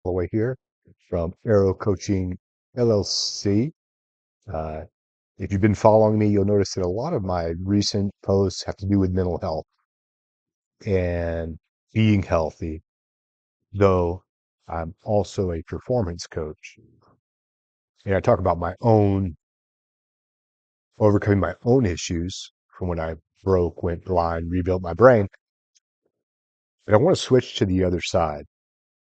Holloway here from Aero Coaching LLC. Uh, if you've been following me, you'll notice that a lot of my recent posts have to do with mental health and being healthy, though I'm also a performance coach. And I talk about my own overcoming my own issues from when I broke, went blind, rebuilt my brain. But I want to switch to the other side.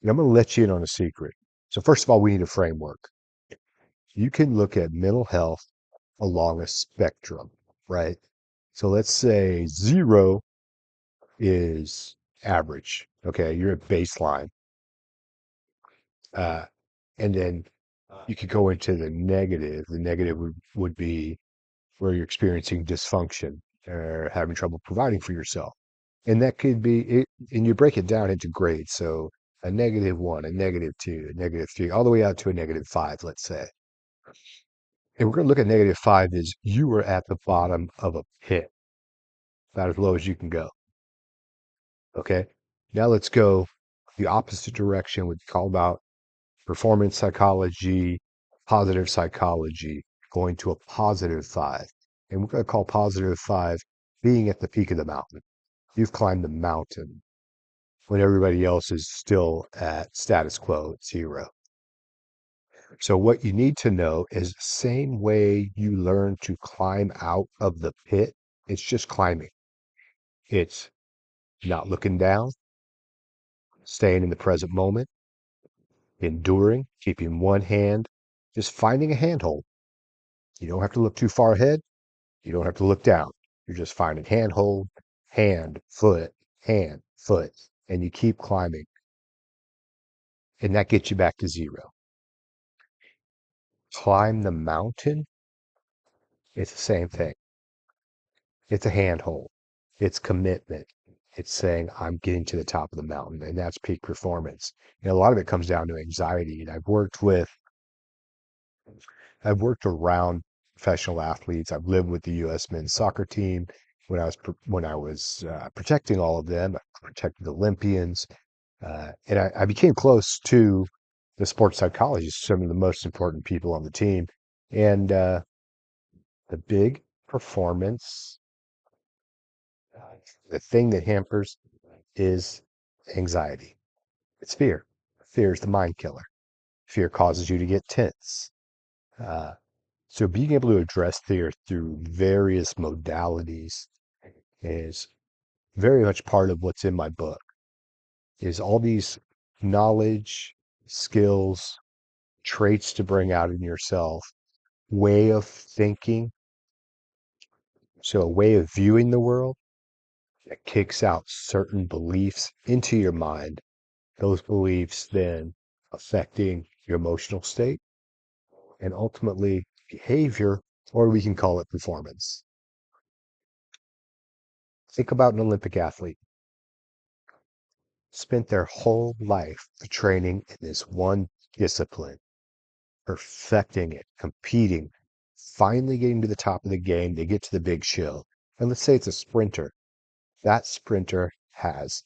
And I'm going to let you in on a secret. So, first of all, we need a framework. You can look at mental health along a spectrum, right? So let's say 0 is average. Okay, you're at baseline. Uh, and then you could go into the negative. The negative would be where you're experiencing dysfunction or having trouble providing for yourself. And that could be it, and you break it down into grades. So a -1, a -2, a -3, all the way out to a -5, let's say. And we're going to look at -5 as you are at the bottom of a pit, about as low as you can go. Okay. Now let's go the opposite direction. We call about performance psychology, positive psychology, going to a +5. And we're going to call +5 being at the peak of the mountain. You've climbed the mountain when everybody else is still at status quo at 0. So what you need to know is the same way you learn to climb out of the pit, it's just climbing. It's not looking down, staying in the present moment, enduring, keeping one hand, just finding a handhold. You don't have to look too far ahead. You don't have to look down. You're just finding handhold, hand, foot, and you keep climbing. And that gets you back to 0. Climb the mountain, it's the same thing. It's a handhold. It's commitment. It's saying, I'm getting to the top of the mountain, and that's peak performance. And a lot of it comes down to anxiety. And I've worked around professional athletes. I've lived with the U.S. men's soccer team when I was protecting all of them. I protected Olympians, and I became close to the sports psychologists, some of the most important people on the team. And the big performance, the thing that hampers is anxiety. It's fear. Fear is the mind killer. Fear causes you to get tense. Uh, So being able to address fear through various modalities is very much part of what's in my book, is all these knowledge, skills, traits to bring out in yourself, way of thinking. So a way of viewing the world that kicks out certain beliefs into your mind. Those beliefs then affecting your emotional state and ultimately behavior, or we can call it performance. Think about an Olympic athlete. Spent their whole life training in this one discipline, perfecting it, competing, finally getting to the top of the game. They get to the big show. And let's say it's a sprinter. That sprinter has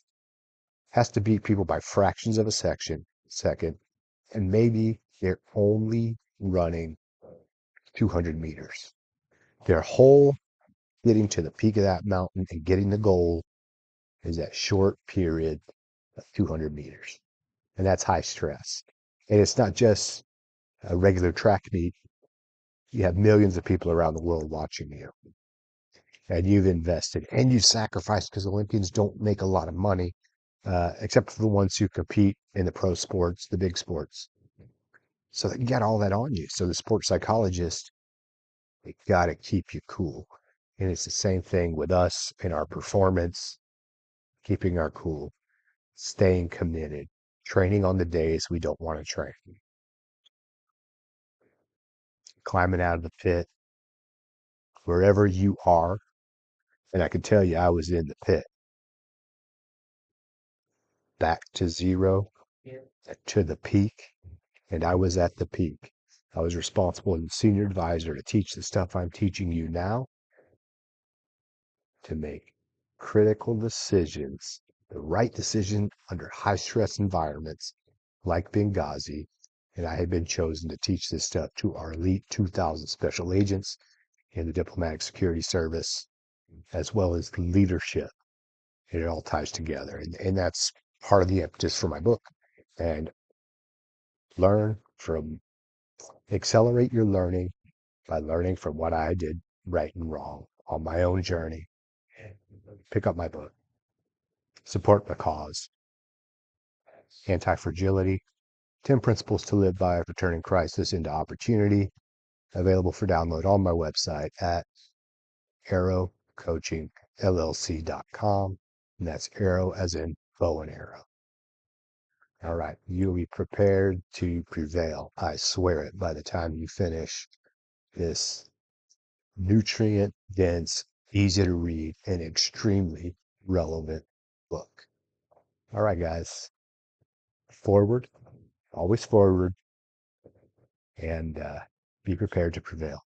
to beat people by fractions of a second, and maybe they're only running 200 meters. Their whole getting to the peak of that mountain and getting the goal is that short period of 200 meters. And that's high stress. And it's not just a regular track meet. You have millions of people around the world watching you, and you've invested and you've sacrificed because Olympians don't make a lot of money, except for the ones who compete in the pro sports, the big sports. So you got all that on you. So the sports psychologist, they got to keep you cool. And it's the same thing with us in our performance, keeping our cool, staying committed, training on the days we don't want to train, climbing out of the pit, wherever you are. And I can tell you, I was in the pit, back to 0, to the peak, and I was at the peak. I was responsible as a senior advisor to teach the stuff I'm teaching you now, to make critical decisions, the right decision under high stress environments like Benghazi, and I had been chosen to teach this stuff to our elite 2,000 special agents in the diplomatic security service, as well as leadership. It all ties together. And that's part of the impetus for my book. And learn from, accelerate your learning by learning from what I did right and wrong on my own journey. Pick up my book, support the cause, Anti-Fragility, 10 Principles to Live By for Turning Crisis into Opportunity, available for download on my website at arrowcoachingllc.com. And that's arrow as in bow and arrow. All right, you'll be prepared to prevail. I swear it by the time you finish this nutrient dense, easy to read, and extremely relevant book. All right, guys, forward, always forward, and be prepared to prevail.